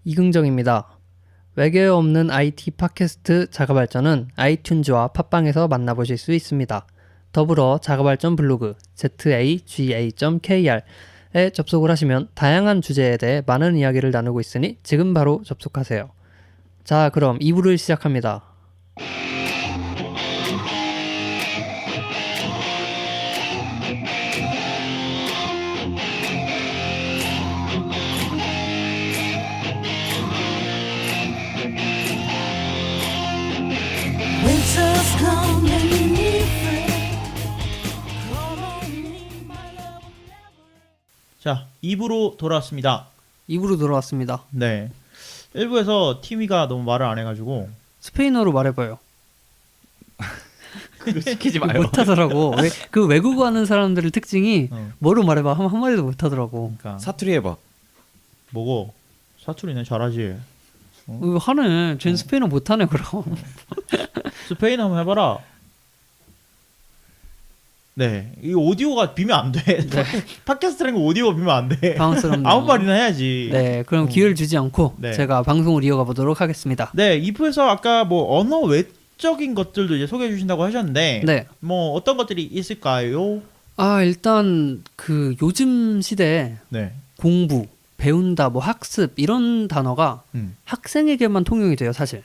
이긍정입니다. 외계어 없는 IT 팟캐스트 자가발전은 아이튠즈와 팟빵에서 만나보실 수 있습니다. 더불어 자가발전 블로그 zaga.kr에 접속을 하시면 다양한 주제에 대해 많은 이야기를 나누고 있으니 지금 바로 접속하세요. 자, 그럼 2부를 시작합니다. Winter's come and you need friend. Call on me, my love. 자, 2부로 돌아왔습니다. 2부로 돌아왔습니다. 네. 1부에서 티미가 너무 말을 안 해가지고 스페인어로 말해봐요. 그거 시키지 마요. 못하더라고. 그 외국어 하는 사람들의 특징이 뭐로 말해봐 하면 한마디도 못하더라고. 그러니까 사투리 해봐. 뭐고? 사투리는 잘하지. 하네. 쟨 스페인어 못하네 그럼. 스페인 한번 해봐라. 네, 이 오디오가 비면 안 돼. 팟캐스트라는 거 오디오가 비면 안 돼. 당황스럽네요. 아무 말이나 해야지. 네, 그럼 기회를 주지 않고 네. 제가 방송을 이어가 보도록 하겠습니다. 네, 2부에서 아까 뭐 언어 외적인 것들도 이제 소개해 주신다고 하셨는데, 네. 뭐 어떤 것들이 있을까요? 일단 그 요즘 시대에 네. 공부, 배운다, 뭐 학습 이런 단어가 학생에게만 통용이 돼요, 사실.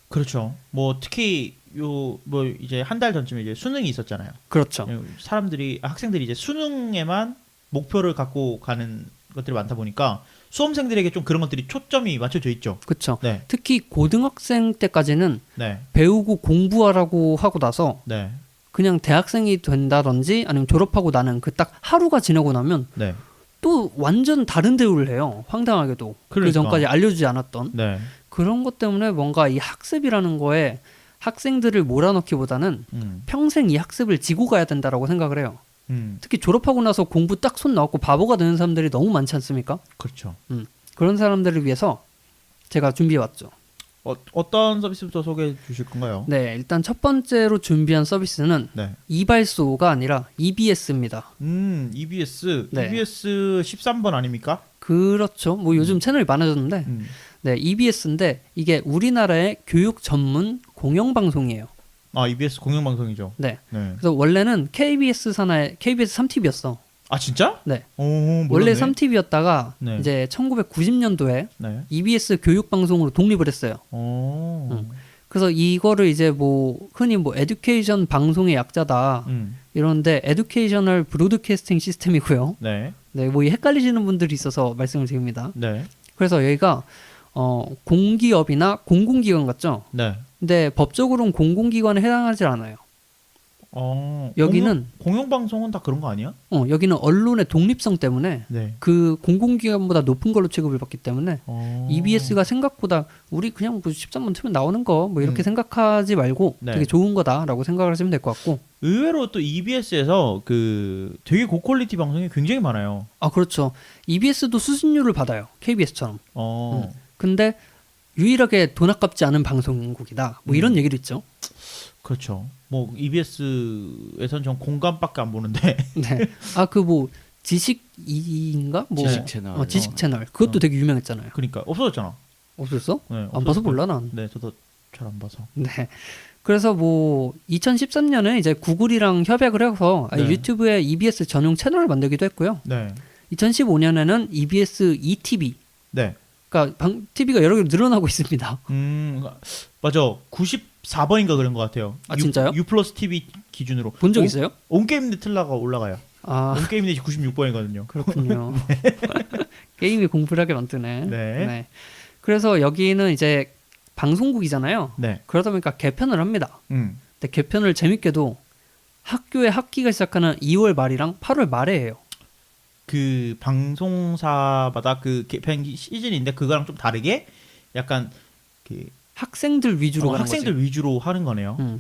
그렇죠. 뭐 특히 요 뭐 이제 한 달 전쯤에 이제 수능이 있었잖아요. 그렇죠. 학생들이 이제 수능에만 목표를 갖고 가는 것들이 많다 보니까 수험생들에게 좀 그런 것들이 초점이 맞춰져 있죠. 그렇죠. 네, 특히 고등학생 때까지는 네, 배우고 공부하라고 하고 나서 네, 그냥 대학생이 된다든지 아니면 졸업하고 나는 그 딱 하루가 지나고 나면 네, 또 완전 다른 대우를 해요. 황당하게도. 그 그러니까. 전까지 알려주지 않았던. 네. 그런 것 때문에 뭔가 이 학습이라는 거에 학생들을 몰아넣기보다는 평생 이 학습을 지고 가야 된다라고 생각을 해요. 특히 졸업하고 나서 공부 딱 손 나왔고 바보가 되는 사람들이 너무 많지 않습니까? 그렇죠. 그런 사람들을 위해서 제가 준비해왔죠. 어떤 서비스부터 소개해 주실 건가요? 네, 일단 첫 번째로 준비한 서비스는 네. 이발소가 아니라 EBS입니다. EBS, 네. EBS 13번 아닙니까? 그렇죠. 뭐 요즘 채널이 많아졌는데 네, EBS인데 이게 우리나라의 교육 전문 공영방송이에요. 아, EBS 공영방송이죠. 네. 네. 그래서 원래는 KBS 산하의 KBS 3TV였어. 아, 진짜? 네. 오, 원래 몰랐네. 3TV였다가 네. 이제 1990년도에 네. EBS 교육방송으로 독립을 했어요. 오. 그래서 이거를 이제 뭐 흔히 뭐 에듀케이션 방송의 약자다 이런데 에듀케이셔널 브로드캐스팅 시스템이고요. 네. 네, 뭐 이 헷갈리시는 분들이 있어서 말씀을 드립니다. 네. 그래서 여기가 공기업이나 공공기관 같죠? 네. 근데 법적으로는 공공기관에 해당하지 않아요. 여기는 공영방송은 다 그런 거 아니야? 여기는 언론의 독립성 때문에 네. 그 공공기관보다 높은 걸로 취급을 받기 때문에 어. EBS가 생각보다 우리 그냥 뭐 13번 틀면 나오는 거 뭐 이렇게 음. 생각하지 말고 네. 되게 좋은 거다라고 생각을 하시면 될 것 같고. 의외로 또 EBS에서 그 되게 고퀄리티 방송이 굉장히 많아요. 아, 그렇죠. EBS도 수신료를 받아요. KBS처럼. 근데 유일하게 돈 아깝지 않은 방송국이다. 뭐 이런 얘기도 있죠. 그렇죠. 뭐 EBS에선 전 공감밖에 안 보는데. 네. 그 뭐 지식인가? 뭐 지식 채널. 지식 채널. 그것도 되게 유명했잖아요. 그러니까 없어졌잖아. 없었어? 네, 안 봐서 몰라 난. 네, 저도 잘 안 봐서. 네. 그래서 뭐 2013년에 이제 구글이랑 협약을 해서 네. 유튜브에 EBS 전용 채널을 만들기도 했고요. 네. 2015년에는 EBS eTV. 네. 그러니까 TV가 여러 개로 늘어나고 있습니다. 맞아. 94번인가 그런 것 같아요. 아, 진짜요? U 플러스 TV 기준으로. 본 적 있어요? 온게임인데 틀라가 올라가요. 아, 온게임인데 96번이거든요. 그렇군요. 게임이 공부를 하게 만드네. 네. 그래서 여기는 이제 방송국이잖아요. 네. 그러다 보니까 개편을 합니다. 음. 근데 개편을 재밌게도 학교의 학기가 시작하는 2월 말이랑 8월 말에 해요. 그 방송사마다 그 개편 시즌인데 그거랑 좀 다르게 약간 그 학생들 위주로 가는 학생들 거지. 위주로 하는 거네요.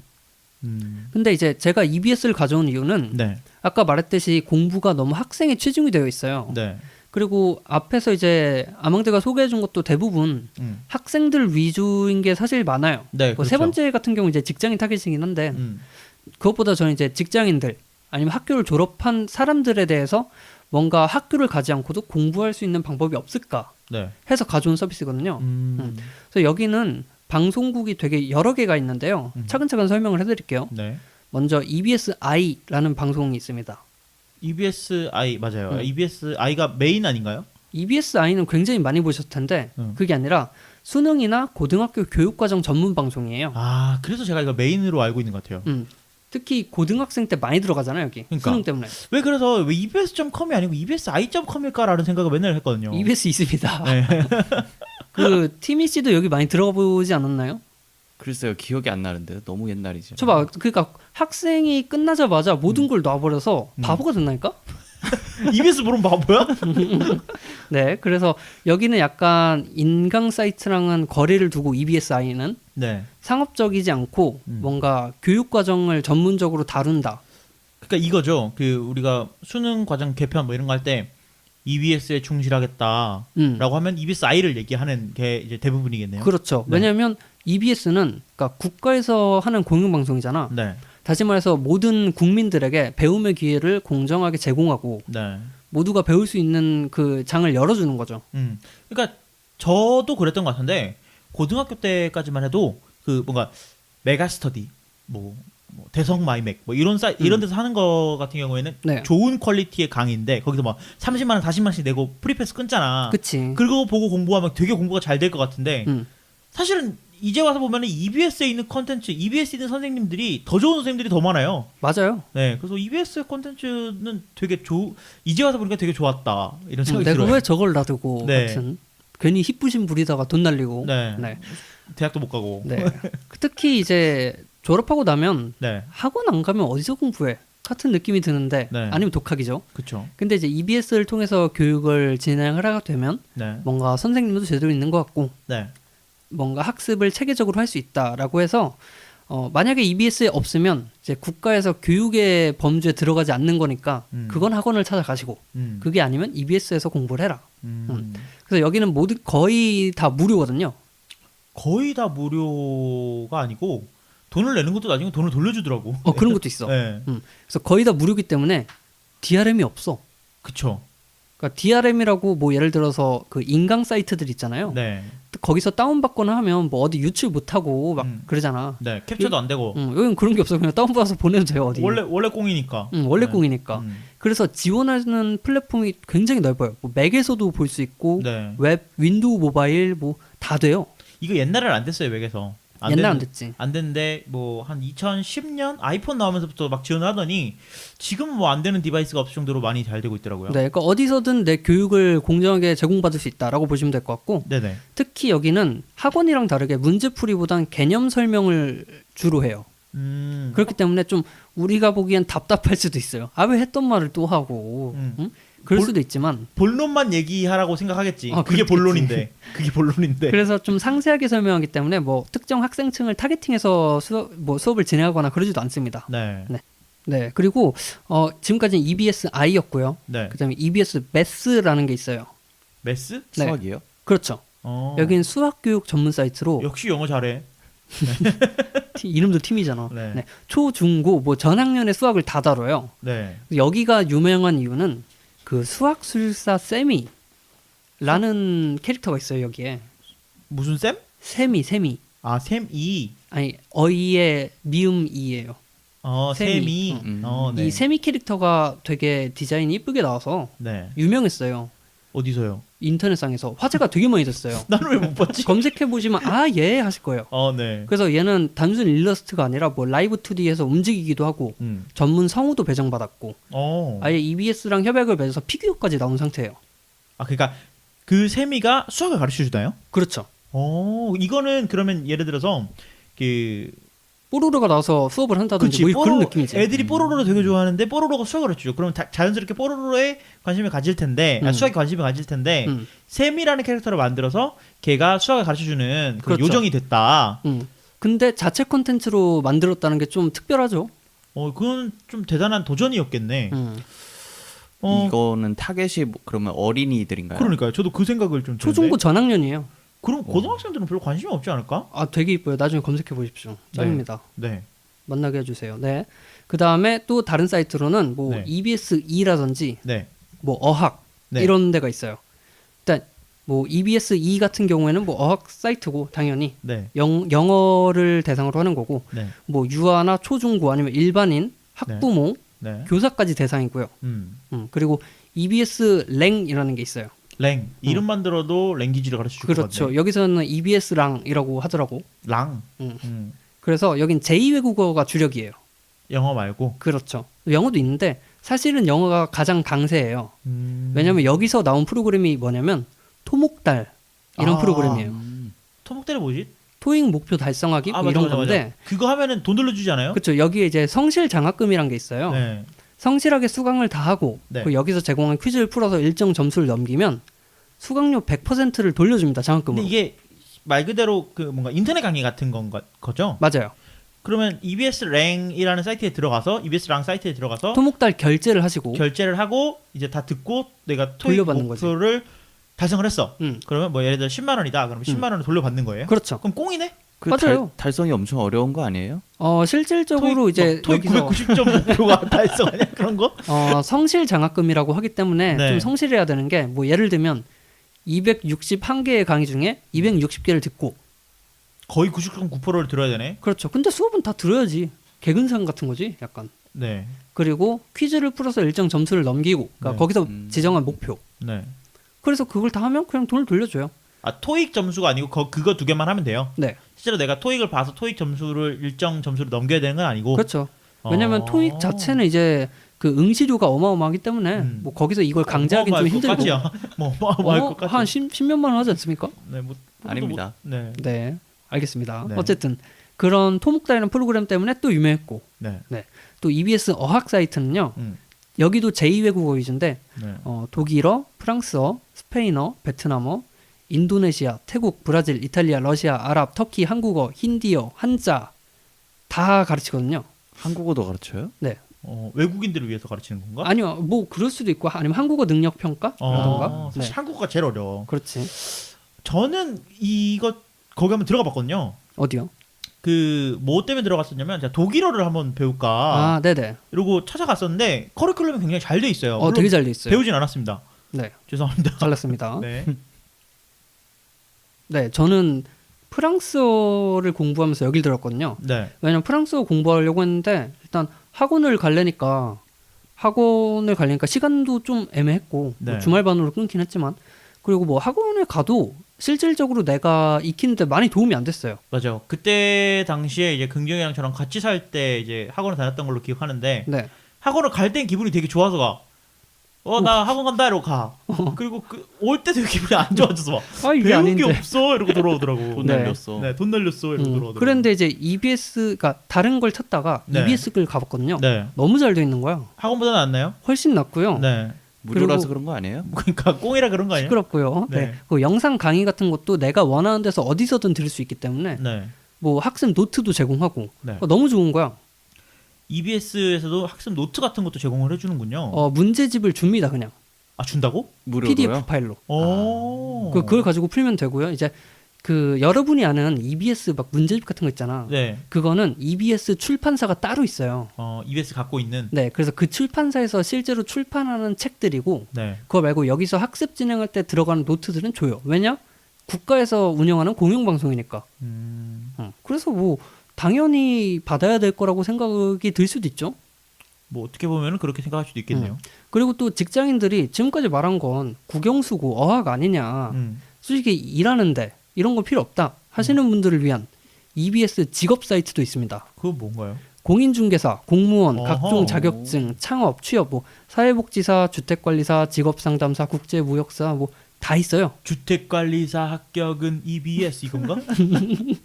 근데 이제 제가 EBS를 가져온 이유는 네. 아까 말했듯이 공부가 너무 학생에 치중이 되어 있어요. 네. 그리고 앞에서 이제 아망드가 소개해준 것도 대부분 학생들 위주인 게 사실 많아요. 네. 뭐 세 그렇죠. 번째 같은 경우 이제 직장인 타겟이긴 한데 음. 그것보다 저는 이제 직장인들 아니면 학교를 졸업한 사람들에 대해서 뭔가 학교를 가지 않고도 공부할 수 있는 방법이 없을까 네. 해서 가져온 서비스거든요. 그래서 여기는 방송국이 되게 여러 개가 있는데요. 차근차근 설명을 해드릴게요. 네. 먼저 EBS-I라는 방송이 있습니다. EBS-I 맞아요. EBS-I가 메인 아닌가요? EBS-I는 굉장히 많이 보셨을 텐데 그게 아니라 수능이나 고등학교 교육과정 전문 방송이에요. 아, 그래서 제가 이거 메인으로 알고 있는 것 같아요. 특히 고등학생 때 많이 들어가잖아요, 여기. 그러니까. 수능 때문에. 왜 그래서 왜 EBS.com이 아니고 EBSI.com일까라는 생각을 맨날 했거든요. EBS 있습니다. 네. 그 티미 씨도 여기 많이 들어가 보지 않았나요? 글쎄요, 기억이 안 나는데 너무 옛날이죠. 저 봐, 그러니까 학생이 끝나자마자 모든 걸 놔버려서 바보가 됐나니까? EBS 모르면 바보야? 네, 그래서 여기는 약간 인강 사이트랑은 거리를 두고 EBS-I는 네. 상업적이지 않고 뭔가 교육 과정을 전문적으로 다룬다. 그러니까 이거죠. 그 우리가 수능 과정 개편 뭐 이런 거 할 때 EBS에 충실하겠다라고 하면 EBS-I를 얘기하는 게 이제 대부분이겠네요. 그렇죠. 네. 왜냐하면 EBS는 그러니까 국가에서 하는 공영방송이잖아. 네. 다시 말해서 모든 국민들에게 배움의 기회를 공정하게 제공하고 네. 모두가 배울 수 있는 그 장을 열어주는 거죠. 그러니까 저도 그랬던 것 같은데 고등학교 때까지만 해도 그 뭔가 메가스터디 뭐 대성 마이맥 뭐 이런 이런 데서 하는 거 같은 경우에는 네. 좋은 퀄리티의 강의인데 거기서 막 30만 원, 40만 원씩 내고 프리패스 끊잖아. 그치. 그거 보고 공부하면 되게 공부가 잘 될 것 같은데 사실은 이제 와서 보면은 EBS에 있는 컨텐츠, EBS에 있는 선생님들이 더 좋은 선생님들이 더 많아요. 맞아요. 네, 그래서 EBS 컨텐츠는 되게 이제 와서 보니까 되게 좋았다 이런 생각이 내가 들어요. 왜 저걸 놔두고 네. 같은 괜히 힙부심 부리다가 돈 날리고. 네. 네. 대학도 못 가고. 네. 특히 이제 졸업하고 나면 네, 학원 안 가면 어디서 공부해? 같은 느낌이 드는데 네. 아니면 독학이죠. 그렇죠. 근데 이제 EBS를 통해서 교육을 진행을 하게 되면 네, 뭔가 선생님도 제대로 있는 것 같고 네, 뭔가 학습을 체계적으로 할 수 있다라고 해서 만약에 EBS에 없으면 이제 국가에서 교육의 범주에 들어가지 않는 거니까 그건 학원을 찾아가시고 그게 아니면 EBS에서 공부를 해라. 그래서 여기는 거의 다 무료거든요. 거의 다 무료가 아니고 돈을 내는 것도 나중에 돈을 돌려주더라고. 그런 것도 있어. 네, 그래서 거의 다 무료기 때문에 DRM이 없어. 그쵸. 그러니까 DRM이라고 뭐 예를 들어서 그 인강 사이트들 있잖아요. 네, 거기서 다운받거나 하면 뭐 어디 유출 못하고 막 그러잖아. 네, 캡처도 안 되고. 여기는 그런 게 없어. 그냥 다운받아서 보내도 돼요. 어디. 원래 꽁이니까. 원래 네. 공이니까. 그래서 지원하는 플랫폼이 굉장히 넓어요. 뭐 맥에서도 볼 수 있고 네. 웹, 윈도우 모바일 뭐 다 돼요. 이거 옛날에는 안 됐어요 맥에서. 옛날 안 됐지. 안 됐는데 뭐 한 2010년 아이폰 나오면서부터 막 지원을 하더니 지금 뭐 안 되는 디바이스가 없을 정도로 많이 잘 되고 있더라고요. 네, 그러니까 어디서든 내 교육을 공정하게 제공받을 수 있다라고 보시면 될 것 같고 네네. 특히 여기는 학원이랑 다르게 문제풀이보단 개념 설명을 주로 해요. 그렇기 때문에 좀 우리가 보기엔 답답할 수도 있어요. 아, 왜 했던 말을 또 하고 응? 그럴 수도 있지만 본론만 얘기하라고 생각하겠지. 그게 그렇겠지. 본론인데. 그게 본론인데. 그래서 좀 상세하게 설명하기 때문에 뭐 특정 학생층을 타겟팅해서 수업을 진행하거나 그러지도 않습니다. 네. 네, 그리고 지금까지는 EBS-I였고요. 네. 그다음에 EBS Math라는 게 있어요. 메스? 네. 수학이요? 그렇죠. 여기는 수학 교육 전문 사이트로 역시 영어 잘해. 이름도 팀이잖아. 네. 네. 초, 중, 고 뭐 전학년의 수학을 다 다뤄요. 네. 여기가 유명한 이유는 그 수학술사 세미라는 캐릭터가 있어요. 여기에 무슨 쌤? 세미 아, 샘이. 아니 어이의 미음 이예요. 샘이. 음. 네. 이 세미 캐릭터가 되게 디자인이 이쁘게 나와서 네. 유명했어요. 어디서요? 인터넷상에서 화제가 되게 많이 됐어요. 나는 왜 못 봤지? 검색해 보시면 예 하실 거예요. 네. 그래서 얘는 단순 일러스트가 아니라 뭐 라이브 2D에서 움직이기도 하고 전문 성우도 배정받았고 아예 EBS랑 협약을 맺어서 피규어까지 나온 상태예요. 아, 그러니까 그 샘이가 수학을 가르쳐 주나요? 그렇죠. 이거는 그러면 예를 들어서 그 뽀로로가 나와서 수업을 한다든지 뭐 그런 느낌이지. 애들이 뽀로로를 되게 좋아하는데 뽀로로가 수학을 가르쳐줘. 그러면 자연스럽게 뽀로로에 관심을 가질 텐데, 수학에 관심을 가질 텐데, 샘이라는 캐릭터를 만들어서 걔가 수학을 가르쳐주는 그 그렇죠. 요정이 됐다. 근데 자체 콘텐츠로 만들었다는 게 좀 특별하죠. 그건 좀 대단한 도전이었겠네. 이거는 타겟이 그러면 어린이들인가요? 그러니까요. 저도 그 생각을 좀 초중고 드는데. 전학년이에요. 그럼 고등학생들은 별로 관심이 없지 않을까? 되게 이뻐요. 나중에 검색해 보십시오. 짱입니다. 네. 만나게 해주세요. 네. 그 다음에 또 다른 사이트로는 뭐 네. EBS-E라든지 네. 뭐 어학 네. 이런 데가 있어요. 일단 뭐 EBS-E 같은 경우에는 뭐 어학 사이트고 당연히 네. 영어를 대상으로 하는 거고 네. 뭐 유아나 초중고 아니면 일반인 학부모 네. 교사까지 대상이고요. 그리고 EBS 랭이라는 게 있어요. 랭 이름만 들어도 랭귀지를 가르쳐 줄 것 그렇죠. 같네. 여기서는 EBS 랑이라고 하더라고. 랑. 음. 그래서 여긴 제2외국어가 주력이에요. 영어 말고. 그렇죠. 영어도 있는데 사실은 영어가 가장 강세예요. 왜냐면 여기서 나온 프로그램이 뭐냐면 토목달 이런 아. 프로그램이에요. 토목대는 뭐지? 토익 목표 달성하기 뭐 이런 건데 그거 하면은 돈 돌려주지 않아요? 그렇죠. 여기에 이제 성실 장학금이란 게 있어요. 네. 성실하게 수강을 다 하고 네. 그리고 여기서 제공한 퀴즈를 풀어서 일정 점수를 넘기면 수강료 100%를 돌려줍니다. 장학금으로. 근데 이게 말 그대로 그 뭔가 인터넷 강의 같은 거죠? 맞아요. 그러면 EBS 랭이라는 사이트에 들어가서 EBS 랑 사이트에 들어가서 토목달 결제를 하시고 결제를 하고 이제 다 듣고 내가 토익 돌려받는 목표를 달성을 했어. 음. 그러면 뭐 예를 들어 10만 원이다. 그러면 10만 원을 돌려받는 거예요? 그렇죠. 그럼 꽁이네? 그 맞아요. 달성이 엄청 어려운 거 아니에요? 실질적으로 이제 토익 여기서 990점 목표가 달성하냐 그런 거? 성실 장학금이라고 하기 때문에 네. 좀 성실해야 되는 게 뭐 예를 들면 261개의 강의 중에 260개를 듣고 거의 99%를 들어야 되네. 그렇죠. 근데 수업은 다 들어야지. 개근상 같은 거지, 약간. 네. 그리고 퀴즈를 풀어서 일정 점수를 넘기고, 그러니까 네. 거기서 지정한 목표. 네. 그래서 그걸 다 하면 그냥 돈을 돌려줘요. 아 토익 점수가 아니고 그거 두 개만 하면 돼요. 네, 실제로 내가 토익을 봐서 토익 점수를 일정 점수를 넘겨야 되는 건 아니고. 그렇죠. 왜냐면 토익 자체는 이제 그 응시료가 어마어마하기 때문에 뭐 거기서 이걸 강제하기는 좀 힘들고. 같지요. 뭐할 것 같지. 한 10몇만 원 하지 않습니까? 네, 뭐 아닙니다. 네. 네, 알겠습니다. 네. 어쨌든 그런 토목달이라는 프로그램 때문에 또 유명했고, 네. 또 EBS 어학 사이트는요. 음. 여기도 제2외국어 위주인데 네. 독일어, 프랑스어, 스페인어, 베트남어, 인도네시아, 태국, 브라질, 이탈리아, 러시아, 아랍, 터키, 한국어, 힌디어, 한자 다 가르치거든요. 한국어도 가르쳐요? 네. 외국인들을 위해서 가르치는 건가? 아니요, 뭐 그럴 수도 있고 아니면 한국어 능력 평가라던가. 사실 한국어가 제일 어려워. 그렇지. 저는 이거 거기 한번 들어가 봤거든요. 어디요? 그 뭐 때문에 들어갔었냐면 제가 독일어를 한번 배울까 아, 네네. 이러고 찾아갔었는데 커리큘럼이 굉장히 잘 돼 있어요. 물론 되게 잘 돼 있어요. 배우진 않았습니다. 네, 죄송합니다. 잘났습니다. 네. 네, 저는 프랑스어를 공부하면서 여길 들었거든요. 네. 왜냐면 프랑스어 공부하려고 했는데 일단 학원을 가려니까 시간도 좀 애매했고 네. 뭐 주말반으로 끊긴 했지만 그리고 뭐 학원에 가도 실질적으로 내가 익히는데 많이 도움이 안 됐어요. 맞아. 그때 당시에 이제 긍정이랑 저랑 같이 살 때 이제 학원을 다녔던 걸로 기억하는데 네. 학원을 갈 땐 기분이 되게 좋아서 가. 나 학원 간다 이러고 가. 그리고 올 때 되게 기분이 안 좋아져서 막 아, 이게 배운 게 아닌데. 없어 이러고 돌아오더라고. 돈 네. 날렸어. 네, 돈 날렸어 이러고 돌아오더라고. 그런데 이제 EBS가 다른 걸 찾다가 네. EBS 글 가봤거든요. 네. 너무 잘 돼 있는 거야. 학원보다 낫나요? 훨씬 낫고요. 네. 무료라서 그리고- 그런 거 아니에요? 그러니까 꽁이라 그런 거 아니에요? 시끄럽고요. 네. 네. 그 영상 강의 같은 것도 내가 원하는 데서 어디서든 들을 수 있기 때문에 네. 뭐 학습 노트도 제공하고 네. 너무 좋은 거야. EBS에서도 학습 노트 같은 것도 제공을 해주는군요. 문제집을 줍니다 그냥 준다고? 무료로요? PDF 파일로. 오. 그걸 가지고 풀면 되고요. 이제 그 여러분이 아는 EBS 막 문제집 같은 거 있잖아. 네. 그거는 EBS 출판사가 따로 있어요. EBS 갖고 있는. 네, 그래서 그 출판사에서 실제로 출판하는 책들이고 네. 그거 말고 여기서 학습 진행할 때 들어가는 노트들은 줘요. 왜냐? 국가에서 운영하는 공영방송이니까. 그래서 뭐 당연히 받아야 될 거라고 생각이 들 수도 있죠. 뭐 어떻게 보면은 그렇게 생각할 수도 있겠네요. 그리고 또 직장인들이 지금까지 말한 건 국영수고 어학 아니냐. 솔직히 일하는데 이런 거 필요 없다 하시는 분들을 위한 EBS 직업 사이트도 있습니다. 그건 뭔가요? 공인중개사, 공무원, 어허. 각종 자격증, 창업, 취업, 뭐 사회복지사, 주택관리사, 직업상담사, 국제무역사 뭐 다 있어요. 주택관리사 합격은 EBS 이건가?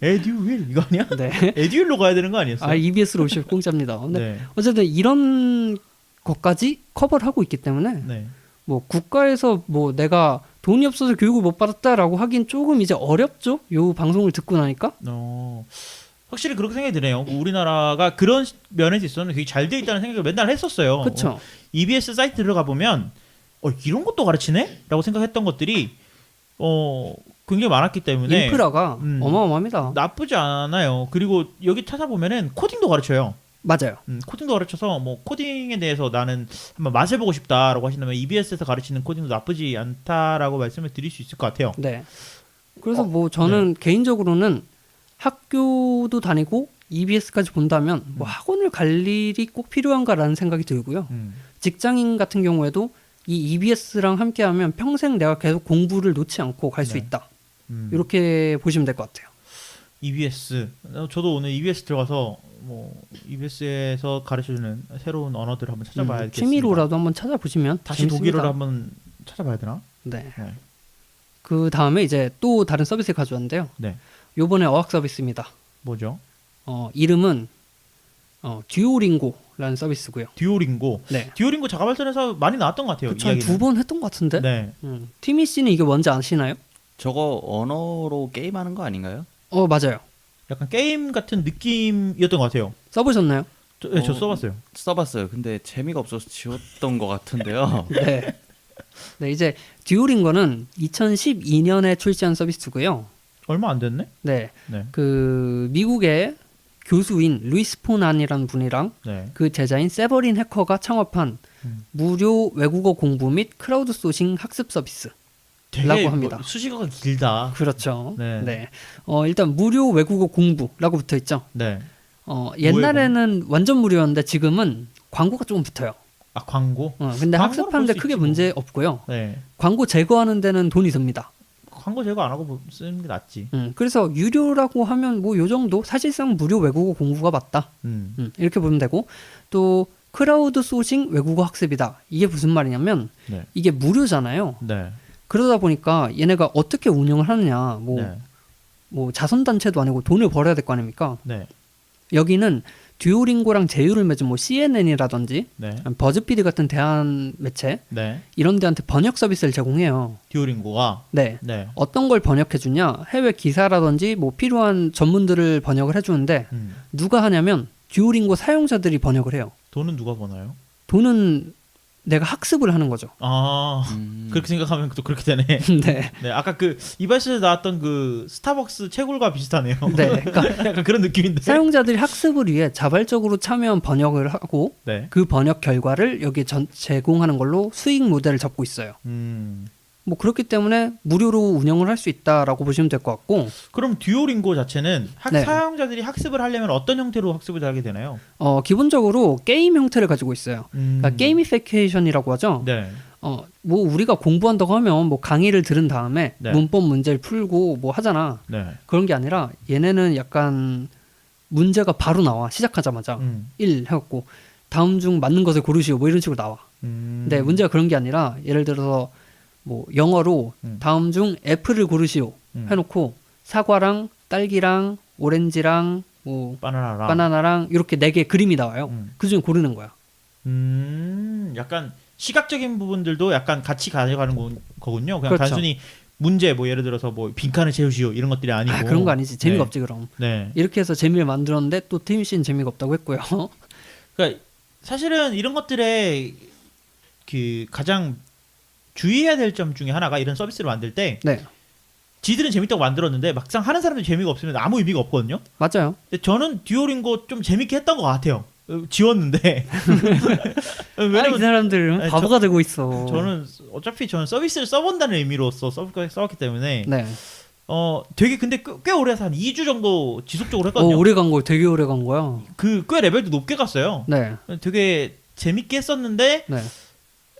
에듀윌 이거 아니야? 네. 에듀윌로 가야 되는 거 아니었어요? EBS로 오시면 공짜입니다. 근데 네. 어쨌든 이런 것까지 커버를 하고 있기 때문에 네. 뭐 국가에서 뭐 내가 돈이 없어서 교육을 못 받았다라고 하긴 조금 이제 어렵죠. 요 방송을 듣고 나니까. 확실히 그렇게 생각이 드네요. 우리나라가 그런 면에서 있어서는 되게 잘 돼 있다는 생각을 맨날 했었어요. 그렇죠. EBS 사이트 들어가 보면 이런 것도 가르치네? 라고 생각했던 것들이 굉장히 많았기 때문에 인프라가 어마어마합니다. 나쁘지 않아요. 그리고 여기 찾아보면은 코딩도 가르쳐요. 맞아요. 코딩도 가르쳐서 뭐 코딩에 대해서 나는 한번 맛을 보고 싶다라고 하신다면 EBS에서 가르치는 코딩도 나쁘지 않다라고 말씀을 드릴 수 있을 것 같아요. 네. 그래서 뭐 저는 개인적으로는 학교도 다니고 EBS까지 본다면 뭐 학원을 갈 일이 꼭 필요한가라는 생각이 들고요. 직장인 같은 경우에도 이 EBS랑 함께하면 평생 내가 계속 공부를 놓지 않고 갈 수 네. 있다. 이렇게 보시면 될 것 같아요. EBS. 저도 오늘 EBS 들어가서 뭐 EBS에서 가르쳐주는 새로운 언어들을 한번 찾아봐야겠습니다. 취미로라도 한번 찾아보시면 다시 재밌습니다. 독일어를 한번 찾아봐야 되나? 네. 네. 그 다음에 이제 또 다른 서비스를 가져왔는데요. 네. 요번에 어학 서비스입니다. 뭐죠? 이름은 듀오링고라는 서비스고요. 듀오링고. 네. 듀오링고 자가발전에서 많이 나왔던 것 같아요. 그쵸, 한 이야기는. 2번 했던 것 같은데. 네. 티미 씨는 이게 뭔지 아시나요? 저거 언어로 게임하는 거 아닌가요? 맞아요. 약간 게임 같은 느낌이었던 것 같아요. 써보셨나요? 저 써봤어요. 써봤어요. 근데 재미가 없어서 지웠던 것 같은데요. 네. 네, 이제 듀오링고는 2012년에 출시한 서비스고요. 얼마 안 됐네? 네. 네. 그 미국의 교수인 루이스 포난이라는 분이랑 네. 그 제자인 세버린 해커가 창업한 무료 외국어 공부 및 크라우드 소싱 학습 서비스. 되게 라고 합니다. 수식어가 길다. 그렇죠. 네. 네. 일단 무료 외국어 공부라고 붙어 있죠. 네. 옛날에는 완전 무료였는데 지금은 광고가 조금 붙어요. 아, 광고? 근데 광고는 학습하는데 볼수 크게 있지 뭐. 문제 없고요. 네. 광고 제거하는 데는 돈이 듭니다. 광고 제거 안 하고 쓰는 게 낫지. 그래서 유료라고 하면 뭐 요 정도 사실상 무료 외국어 공부가 맞다. 이렇게 보면 되고 또 크라우드 소싱 외국어 학습이다. 이게 무슨 말이냐면 네. 이게 무료잖아요. 네. 그러다 보니까 얘네가 어떻게 운영을 하느냐. 네. 뭐 자선단체도 아니고 돈을 벌어야 될 거 아닙니까? 네. 여기는 듀오링고랑 제휴를 맺은 뭐 CNN이라든지 네. 버즈피드 같은 대한 매체 네. 이런 데한테 번역 서비스를 제공해요. 듀오링고가 네. 네. 어떤 걸 번역해 주냐? 해외 기사라든지 뭐 필요한 전문들을 번역을 해 주는데 누가 하냐면 듀오링고 사용자들이 번역을 해요. 돈은 누가 버나요? 돈은 내가 학습을 하는 거죠. 아, 그렇게 생각하면 또 그렇게 되네. 네. 네, 아까 그 이발소에서 나왔던 그 스타벅스 채굴과 비슷하네요. 네. 그러니까 약간 그런 느낌인데. 사용자들이 학습을 위해 자발적으로 참여한 번역을 하고 네. 그 번역 결과를 여기에 제공하는 걸로 수익 모델을 잡고 있어요. 뭐 그렇기 때문에 무료로 운영을 할 수 있다라고 보시면 될 것 같고 그럼 듀오링고 자체는 네. 사용자들이 학습을 하려면 어떤 형태로 학습을 하게 되나요? 기본적으로 게임 형태를 가지고 있어요. 그러니까 게이미피케이션이라고 하죠. 네. 뭐 우리가 공부한다고 하면 뭐 강의를 들은 다음에 네. 문법 문제를 풀고 뭐 하잖아. 네. 그런 게 아니라 얘네는 약간 문제가 바로 나와. 시작하자마자 1 해갖고 다음 중 맞는 것을 고르시오 뭐 이런 식으로 나와. 근데 문제가 그런 게 아니라 예를 들어서 뭐 영어로 다음 중 애플을 고르시오 해놓고 사과랑 딸기랑 오렌지랑 뭐 바나나랑 이렇게 4개 그림이 나와요. 그중에 고르는 거야. 약간 시각적인 부분들도 약간 같이 가져가는 거군요. 그냥 그렇죠. 단순히 문제 뭐 예를 들어서 뭐 빈칸을 채우시오 이런 것들이 아니고. 그런 거 아니지. 재미가 네. 없지 그럼. 네. 이렇게 해서 재미를 만들었는데 또 팀 씨는 재미가 없다고 했고요. 그러니까 사실은 이런 것들에 그 가장 주의해야 될 점 중에 하나가 이런 서비스를 만들 때 네. 지들은 재밌다고 만들었는데 막상 하는 사람들이 재미가 없으면 아무 의미가 없거든요. 맞아요. 근데 저는 듀오링고 좀 재밌게 했던 것 같아요. 지웠는데 이 왜냐면 사람들은 아니, 바보가 되고 있어. 저는 어차피 저는 서비스를 써본다는 의미로서 써왔기 때문에 네. 되게 근데 꽤 오래 해서 한 2주 정도 지속적으로 했거든요. 오래 간 거예요. 되게 오래 간 거야. 꽤 레벨도 높게 갔어요. 네. 되게 재밌게 했었는데 네.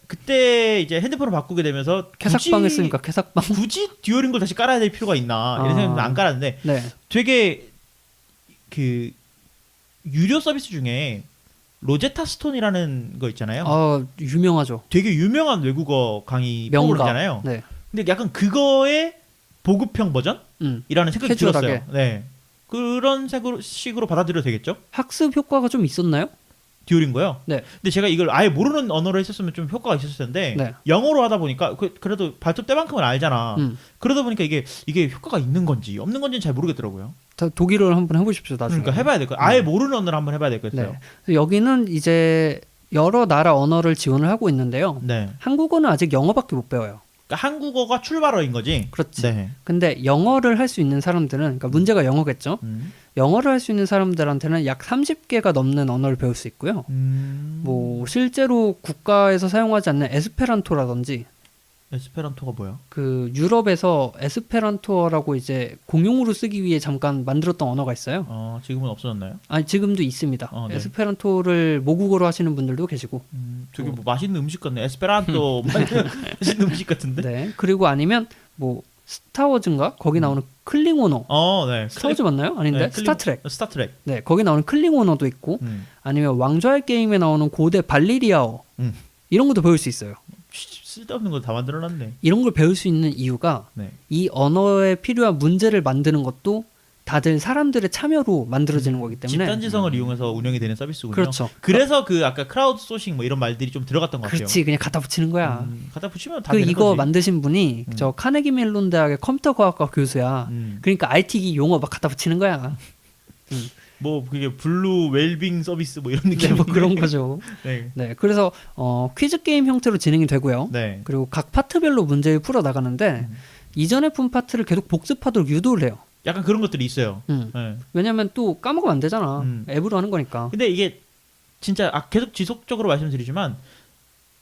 그때 이제 핸드폰을 바꾸게 되면서 캐삭방 했으니까 캐삭방. 굳이 듀오링고를 다시 깔아야 될 필요가 있나 이런 생각도 안 깔았는데 네. 되게 그 유료 서비스 중에 로제타 스톤이라는 거 있잖아요. 유명하죠. 되게 유명한 외국어 강의 명가. 프로그램이잖아요. 네. 근데 약간 그거의 보급형 버전이라는 생각이 캐주얼하게. 들었어요. 네. 그런 식으로 받아들여도 되겠죠? 학습 효과가 좀 있었나요? 듀오링고요. 네. 근데 제가 이걸 아예 모르는 언어로 했었으면 좀 효과가 있었을 텐데 네. 영어로 하다 보니까 그래도 발톱 때만큼은 알잖아. 그러다 보니까 이게 효과가 있는 건지 없는 건지는 잘 모르겠더라고요. 독일어를 한번 해보십시오. 나중에. 그러니까 해봐야 될 거예요. 아예 모르는 언어를 한번 해봐야 되겠어요. 네. 그래서 여기는 이제 여러 나라 언어를 지원을 하고 있는데요. 네. 한국어는 아직 영어밖에 못 배워요. 그러니까 한국어가 출발어인 거지. 그렇지. 네. 근데 영어를 할 수 있는 사람들은 그러니까 문제가 영어겠죠. 영어를 할 수 있는 사람들한테는 약 30개가 넘는 언어를 배울 수 있고요. 뭐 실제로 국가에서 사용하지 않는 에스페란토라든지 에스페란토가 뭐야? 그 유럽에서 에스페란토라고 이제 공용으로 쓰기 위해 잠깐 만들었던 언어가 있어요. 지금은 없어졌나요? 아니 지금도 있습니다. 네. 에스페란토를 모국어로 하시는 분들도 계시고. 되게 뭐 맛있는 음식 같네. 에스페란토 맛있는 음식 같은데. 네. 그리고 아니면 뭐 스타워즈인가? 거기 나오는 클링오너. 네. 스타워즈 맞나요? 아닌데? 네, 스타트랙. 스타트랙. 네. 거기 나오는 클링오너도 있고 아니면 왕좌의 게임에 나오는 고대 발리리아어. 이런 것도 배울 수 있어요. 쓸데없는 거 다 만들어놨네. 이런 걸 배울 수 있는 이유가 네. 이 언어에 필요한 문제를 만드는 것도 다들 사람들의 참여로 만들어지는 거기 때문에 집단지성을 이용해서 운영이 되는 서비스군요. 그렇죠. 그래서 그 아까 크라우드 소싱 뭐 이런 말들이 좀 들어갔던 것 같아요. 그렇지. 그냥 갖다 붙이는 거야. 갖다 붙이면 다 그 되는 이거 거지. 만드신 분이 저 카네기 멜론 대학의 컴퓨터과학과 교수야. 그러니까 IT 용어 막 갖다 붙이는 거야. 뭐 그게 블루 웰빙 서비스 뭐 이런 네, 느낌. 뭐 그런 거죠. 네. 네, 그래서 퀴즈 게임 형태로 진행이 되고요. 네. 그리고 각 파트별로 문제를 풀어 나가는데 이전에 푼 파트를 계속 복습하도록 유도를 해요. 약간 그런 것들이 있어요. 네. 왜냐면 또 까먹으면 안 되잖아. 앱으로 하는 거니까. 근데 이게 진짜 계속 지속적으로 말씀드리지만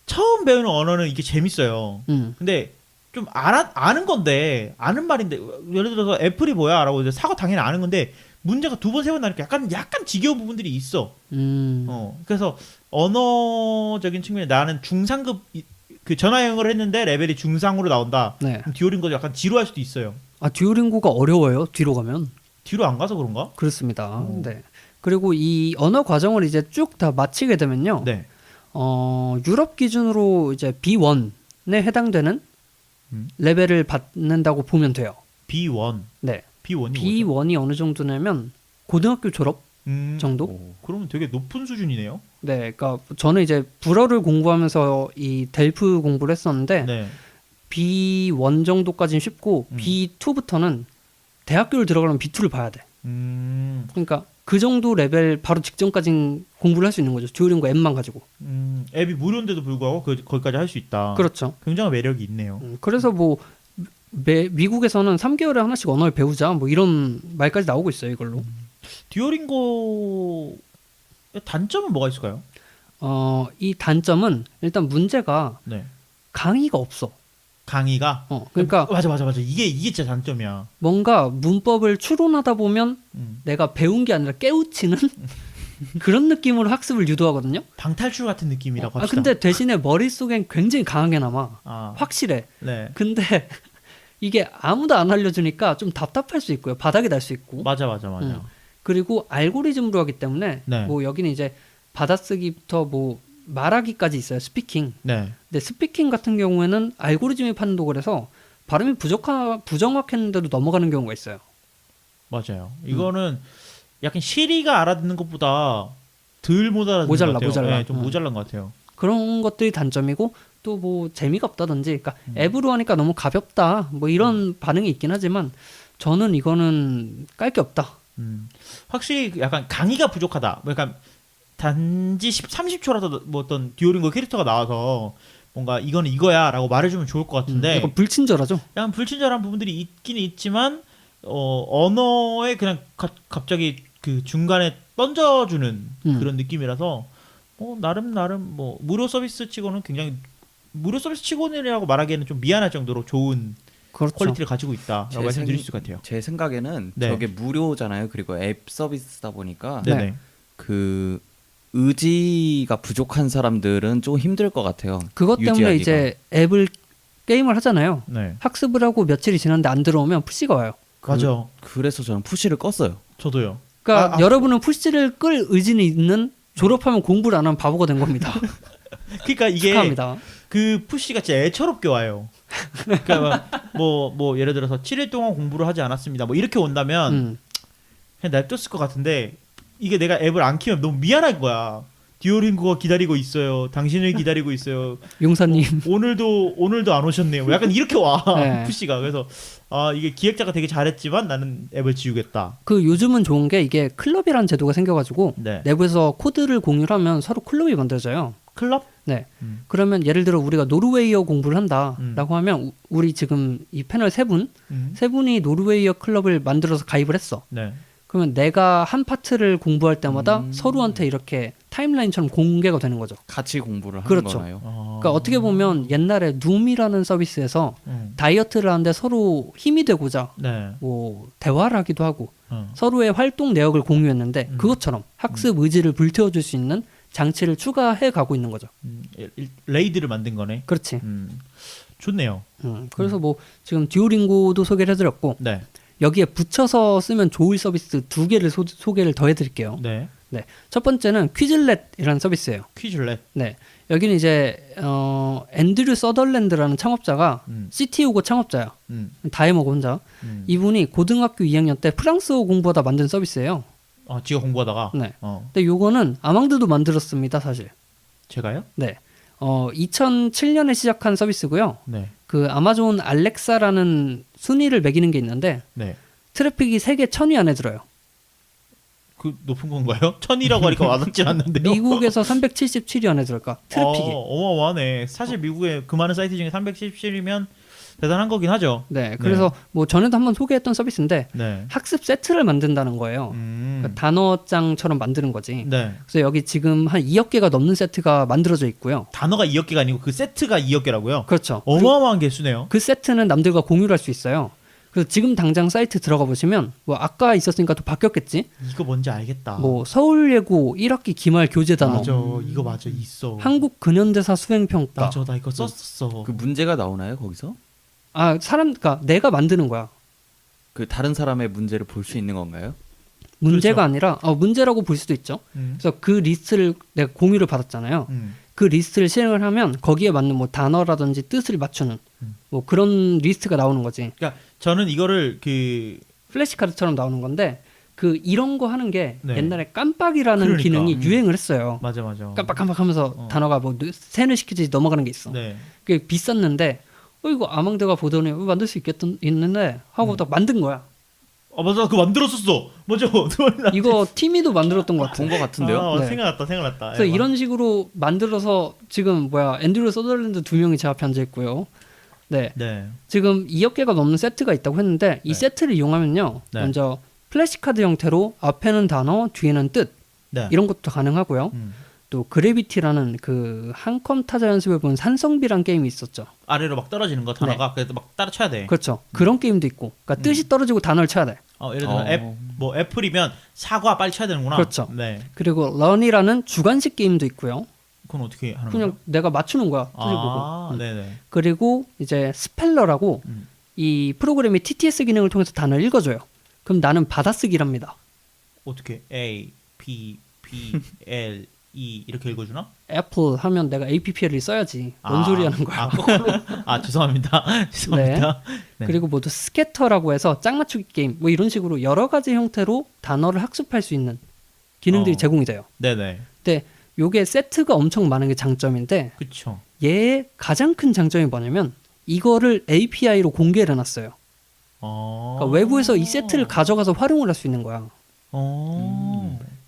처음 배우는 언어는 이게 재밌어요. 근데 좀 아는 건데 아는 말인데 예를 들어서 애플이 뭐야라고 이제 사고 당연히 아는 건데 문제가 두 번 세 번 나니까 약간 지겨운 부분들이 있어. 그래서 언어적인 측면에 나는 중상급 그 전화 영어를 했는데 레벨이 중상으로 나온다. 네. 그럼 듀오링고도 약간 지루할 수도 있어요. 아, 듀오링고가 어려워요. 뒤로 가면. 뒤로 안 가서 그런가? 그렇습니다. 네. 그리고 이 언어 과정을 이제 쭉 다 마치게 되면요. 네. 유럽 기준으로 이제 B1에 해당되는 레벨을 받는다고 보면 돼요. B1. 네. B1이 B1이 어느 정도냐면 고등학교 졸업 정도? 그러면 되게 높은 수준이네요. 네, 그러니까 저는 이제 불어를 공부하면서 이 델프 공부를 했었는데 네. B1 정도까지는 쉽고 B2부터는 대학교를 들어가려면 B2를 봐야 돼. 그러니까 그 정도 레벨 바로 직전까지 공부를 할 수 있는 거죠. 듀오링고 앱만 가지고. 앱이 무료인데도 불구하고 거기까지 할 수 있다. 그렇죠. 굉장한 매력이 있네요. 그래서 뭐 미국에서는 3개월에 하나씩 언어를 배우자 뭐 이런 말까지 나오고 있어요. 이걸로. 듀오링고의 단점은 뭐가 있을까요? 이 단점은 일단 문제가 네. 강의가 없어. 강의가. 그러니까 맞아. 이게 진짜 단점이야. 뭔가 문법을 추론하다 보면 내가 배운 게 아니라 깨우치는 그런 느낌으로 학습을 유도하거든요. 방탈출 같은 느낌이라고 합시다. 근데 대신에 머릿속엔 굉장히 강하게 남아. 아. 확실해. 네. 근데 이게 아무도 안 알려주니까 좀 답답할 수 있고요. 바닥이 날 수 있고. 맞아. 그리고 알고리즘으로 하기 때문에 네. 뭐 여기는 이제 받아쓰기부터 뭐 말하기까지 있어요. 스피킹. 네. 근데 스피킹 같은 경우에는 알고리즘이 판독을 해서 발음이 부정확했는데도 넘어가는 경우가 있어요. 맞아요. 이거는 약간 시리가 알아듣는 것보다 덜 못 알아듣는 모자라, 것 같아요. 모자라. 네, 좀 모자란 것 같아요. 그런 것들이 단점이고 또 뭐 재미가 없다든지 그러니까 앱으로 하니까 너무 가볍다 뭐 이런 반응이 있긴 하지만 저는 이거는 깔 게 없다. 확실히 약간 강의가 부족하다. 약간 단지 30초라도 뭐 어떤 듀오링고 캐릭터가 나와서 뭔가 이거는 이거야라고 말해주면 좋을 것 같은데 약간 불친절하죠. 약간 불친절한 부분들이 있긴 있지만 언어에 그냥 갑자기 그 중간에 던져주는 그런 느낌이라서 나름 뭐 무료 서비스 치고는 굉장히 무료 서비스 치고는이라고 말하기에는 좀 미안할 정도로 좋은 그렇죠. 퀄리티를 가지고 있다라고 말씀드릴 수 있을 것 같아요. 제 생각에는 네. 저게 무료잖아요. 그리고 앱 서비스다 보니까 네네. 그 의지가 부족한 사람들은 좀 힘들 것 같아요. 그것 때문에 유지하기가. 이제 앱을 게임을 하잖아요. 네. 학습을 하고 며칠이 지났는데 안 들어오면 푸시가 와요. 맞아. 그래서 저는 푸시를 껐어요. 저도요. 그러니까 여러분은 푸시를 끌 의지는 있는 졸업하면 공부를 안 하면 바보가 된 겁니다. 그러니까 이게 축하합니다. 그 푸시가 진짜 애처롭게 와요. 그러니까 뭐 예를 들어서 7일 동안 공부를 하지 않았습니다. 뭐 이렇게 온다면 그냥 냅뒀을 것 같은데 이게 내가 앱을 안 키우면 너무 미안한 거야. 듀오링고가 기다리고 있어요. 당신을 기다리고 있어요. 용사님. 오늘도 안 오셨네요. 뭐 약간 이렇게 와. 네. 푸시가. 그래서 이게 기획자가 되게 잘했지만 나는 앱을 지우겠다. 그 요즘은 좋은 게 이게 클럽이라는 제도가 생겨가지고 네. 내부에서 코드를 공유를 하면 서로 클럽이 만들어져요. 클럽? 네. 그러면 예를 들어 우리가 노르웨이어 공부를 한다라고 하면 우리 지금 이 패널 세 분이 노르웨이어 클럽을 만들어서 가입을 했어. 네. 그러면 내가 한 파트를 공부할 때마다 서로한테 이렇게 타임라인처럼 공개가 되는 거죠. 같이 공부를 하는 그렇죠. 거나요? 그러니까 어떻게 보면 옛날에 룸이라는 서비스에서 다이어트를 하는데 서로 힘이 되고자 네. 뭐 대화를 하기도 하고 어. 서로의 활동 내역을 공유했는데 그것처럼 학습 의지를 불태워줄 수 있는 장치를 추가해 가고 있는 거죠. 레이드를 만든 거네. 그렇지. 좋네요. 그래서 뭐 지금 듀오링고도 소개를 해드렸고 네. 여기에 붙여서 쓰면 좋을 서비스 두 개를 소개를 더 해드릴게요. 네. 네, 첫 번째는 퀴즐렛이라는 서비스예요. 퀴즐렛. 네, 여기는 이제 앤드류 서덜랜드라는 창업자가 CTO고 창업자야. 다 해먹어 혼자. 이분이 고등학교 2학년 때 프랑스어 공부하다 만든 서비스예요. 지가 공부하다가. 네. 근데 요거는 아망드도 만들었습니다, 사실. 제가요? 네. 2007년에 시작한 서비스고요. 네. 그 아마존 알렉사라는 순위를 매기는 게 있는데 네. 트래픽이 세계 1000위 안에 들어요. 그 높은 건가요? 1000이라고 하니까 와닿지 않는데요. 미국에서 377위 안에 들어갈까? 트래픽이. 어마어마하네. 사실 미국에 그 많은 사이트 중에 377이면 대단한 거긴 하죠. 네, 그래서 뭐 전에도 한번 소개했던 서비스인데 네. 학습 세트를 만든다는 거예요. 그러니까 단어장처럼 만드는 거지. 네. 그래서 여기 지금 한 2억 개가 넘는 세트가 만들어져 있고요. 단어가 2억 개가 아니고 그 세트가 2억 개라고요? 그렇죠. 어마어마한 개수네요. 그 세트는 남들과 공유를 할 수 있어요. 그래서 지금 당장 사이트 들어가 보시면 뭐 아까 있었으니까 또 바뀌었겠지. 이거 뭔지 알겠다. 뭐 서울예고 1학기 기말 교재 단어, 맞아. 이거 맞아. 있어. 한국 근현대사 수행 평가. 맞아. 나 이거 썼었어. 그 문제가 나오나요 거기서? 아, 그러니까 내가 만드는 거야. 그 다른 사람의 문제를 볼 수 있는 건가요? 문제가 그렇죠. 아니라 문제라고 볼 수도 있죠. 그래서 그 리스트를 내가 공유를 받았잖아요. 그 리스트를 실행을 하면 거기에 맞는 뭐 단어라든지 뜻을 맞추는 뭐 그런 리스트가 나오는 거지. 그러니까 저는 이거를 그 플래시카드처럼 나오는 건데 그 이런 거 하는 게 네. 옛날에 깜빡이라는 그러니까. 기능이 유행을 했어요. 맞아. 깜빡하면서 단어가 뭐 세뇌 시키듯이 넘어가는 게 있어. 네. 그게 비쌌는데 이거 아망드가 보더니 만들 수 있는데 하고 딱 만든 거야. 맞아. 그거 만들었었어. 맞아. 이거 티미도 만들었던 것 같아. 본 것 같은데요? 네. 생각났다. 그래서 이런 식으로 만들어서 지금 앤드류 서덜랜드 2명이 제 앞에 앉아 있고요. 네. 네. 지금 2억 개가 넘는 세트가 있다고 했는데 이 네. 세트를 이용하면요. 네. 먼저 플래시카드 형태로 앞에는 단어, 뒤에는 뜻 네. 이런 것도 가능하고요. 또 그래비티라는 그 한컴 타자 연습해 본 산성비란 게임이 있었죠. 아래로 막 떨어지는 거 단어가 그래도 막 따라 쳐야 돼. 그렇죠. 그런 게임도 있고. 그러니까 뜻이 떨어지고 단어를 쳐야 돼. 예를 들어 애플이면 사과 빨리 쳐야 되는구나. 그렇죠. 네. 그리고 런이라는 주관식 게임도 있고요. 그건 어떻게 하는 그냥 거야? 내가 맞추는 거야. 뜻을 보고. 네네. 그리고 이제 스펠러라고 이 프로그램이 TTS 기능을 통해서 단어를 읽어줘요. 그럼 나는 받아쓰기랍니다. 어떻게 A, P, P, L, E 이렇게 읽어주나? 애플 하면 내가 APPL을 써야지. 뭔 소리 하는 거야. 거꾸로. 죄송합니다. 죄송합니다. 네. 그리고 모두 스캐터라고 해서 짝맞추기 게임 뭐 이런 식으로 여러 가지 형태로 단어를 학습할 수 있는 기능들이 제공이 돼요. 네네. 근데 요게 세트가 엄청 많은 게 장점인데 그쵸. 얘의 가장 큰 장점이 뭐냐면 이거를 API로 공개를 해놨어요. 그러니까 외부에서 이 세트를 가져가서 활용을 할 수 있는 거야.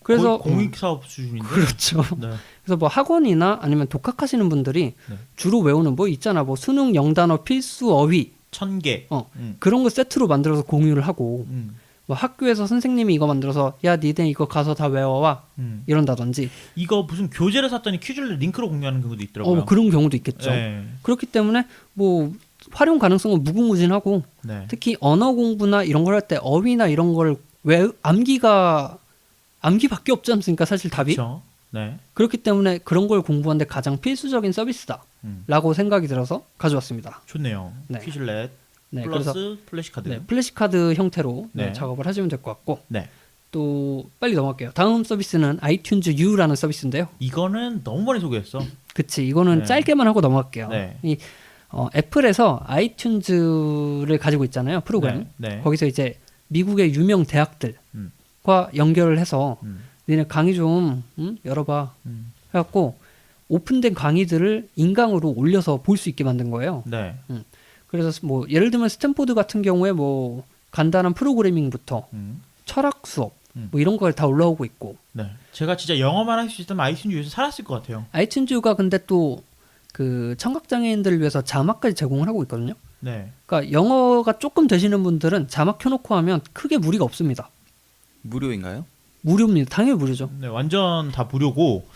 그래서 공익 사업 수준인데. 그렇죠. 네. 그래서 뭐 학원이나 아니면 독학하시는 분들이 네. 주로 외우는 뭐 있잖아. 뭐 수능 0단어 필수 어휘 1000개. 그런 거 세트로 만들어서 공유를 하고 뭐 학교에서 선생님이 이거 만들어서 야 니네 이거 가서 다 외워와 이런다든지 이거 무슨 교재를 샀더니 퀴즈를 링크로 공유하는 경우도 있더라고요. 뭐 그런 경우도 있겠죠. 네. 그렇기 때문에 뭐 활용 가능성은 무궁무진하고 네. 특히 언어 공부나 이런 걸 할 때 어휘나 이런 걸 왜 암기밖에 없지 않습니까? 사실 답이. 그쵸. 네. 그렇기 때문에 그런 걸 공부하는데 가장 필수적인 서비스다라고 생각이 들어서 가져왔습니다. 좋네요. 네. 퀴즐렛 네, 플러스 그래서 플래시카드. 네, 플래시카드 형태로 네. 작업을 하시면 될 것 같고 네. 또 빨리 넘어갈게요. 다음 서비스는 아이튠즈 U라는 서비스인데요. 이거는 너무 많이 소개했어. 그치, 이거는 네. 짧게만 하고 넘어갈게요. 네. 이 애플에서 아이튠즈를 가지고 있잖아요, 프로그램. 네. 거기서 이제 미국의 유명 대학들과 연결을 해서 니네 강의 좀 열어봐 해갖고 오픈된 강의들을 인강으로 올려서 볼 수 있게 만든 거예요. 네. 그래서 뭐 예를 들면 스탠포드 같은 경우에 뭐 간단한 프로그래밍부터 철학 수업 뭐 이런 걸 다 올라오고 있고. 네. 제가 진짜 영어만 할 수 있다면 아이튠즈에서 살았을 것 같아요. 아이튠즈가 근데 또 그 청각장애인들을 위해서 자막까지 제공을 하고 있거든요. 네. 그러니까 영어가 조금 되시는 분들은 자막 켜놓고 하면 크게 무리가 없습니다. 무료인가요? 무료입니다. 당연히 무료죠. 네, 완전 다 무료고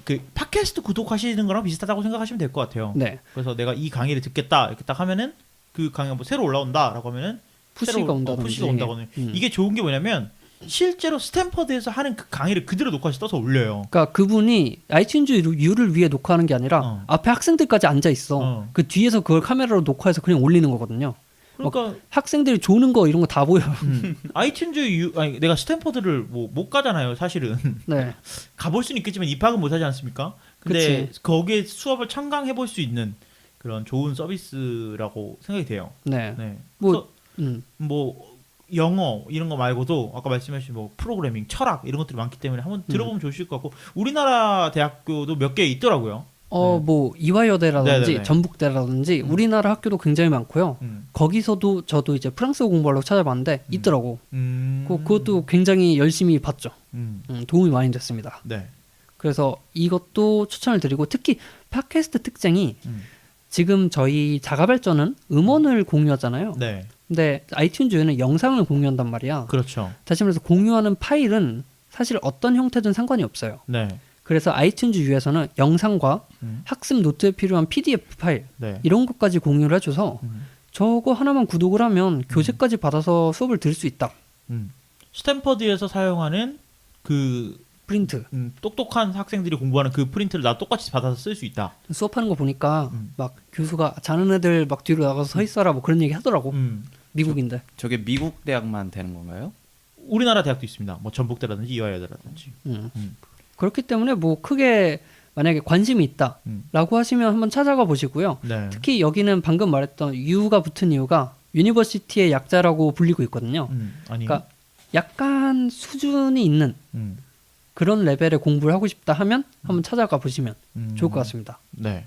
그 팟캐스트 구독하시는 거랑 비슷하다고 생각하시면 될 것 같아요. 네. 그래서 내가 이 강의를 듣겠다 이렇게 딱 하면은 그 강의가 뭐 새로 올라온다라고 하면은 푸시가 온다든지. 푸시가 온다거나 이게 좋은 게 뭐냐면 실제로 스탠퍼드에서 하는 그 강의를 그대로 녹화해서 떠서 올려요. 그러니까 그분이 아이튠즈 U를 위해 녹화하는 게 아니라 앞에 학생들까지 앉아 있어. 그 뒤에서 그걸 카메라로 녹화해서 그냥 올리는 거거든요. 그러니까 학생들이 조는 거 이런 거 다 보여요. 아이튠즈 U 아니 내가 스탠퍼드를 뭐 못 가잖아요, 사실은. 네. 가볼 수는 있겠지만 입학은 못 하지 않습니까? 근데 그치. 거기에 수업을 참강해 볼 수 있는 그런 좋은 서비스라고 생각이 돼요. 네. 네. 뭐, 그래서 뭐 영어 이런 거 말고도 아까 말씀하신 뭐 프로그래밍, 철학 이런 것들이 많기 때문에 한번 들어보면 좋으실 것 같고 우리나라 대학교도 몇 개 있더라고요. 뭐 이화여대라든지 네네네. 전북대라든지 우리나라 학교도 굉장히 많고요. 거기서도 저도 이제 프랑스어 공부하려고 찾아봤는데 있더라고. 그것도 굉장히 열심히 봤죠. 도움이 많이 됐습니다. 네. 그래서 이것도 추천을 드리고 특히 팟캐스트 특징이 지금 저희 자가발전은 음원을 공유하잖아요. 네. 근데 아이튠즈에는 영상을 공유한단 말이야. 그렇죠. 다시 말해서 공유하는 파일은 사실 어떤 형태든 상관이 없어요. 네. 그래서 아이튠즈 U에서는 영상과 학습 노트에 필요한 PDF 파일 네. 이런 것까지 공유를 해줘서 저거 하나만 구독을 하면 교재까지 받아서 수업을 들을 수 있다. 스탠퍼드에서 사용하는 그 프린트. 똑똑한 학생들이 공부하는 그 프린트를 나 똑같이 받아서 쓸 수 있다. 수업하는 거 보니까 막 교수가 자는 애들 막 뒤로 나가서 서 있어라 뭐 그런 얘기 하더라고. 미국인데. 저게 미국 대학만 되는 건가요? 우리나라 대학도 있습니다. 뭐 전북대라든지 이화여대라든지. 그렇기 때문에 뭐 크게 만약에 관심이 있다라고 하시면 한번 찾아가 보시고요. 네. 특히 여기는 방금 말했던 U가 붙은 이유가 유니버시티의 약자라고 불리고 있거든요. 아니. 그러니까 약간 수준이 있는 그런 레벨의 공부를 하고 싶다 하면 한번 찾아가 보시면 좋을 것 같습니다. 네.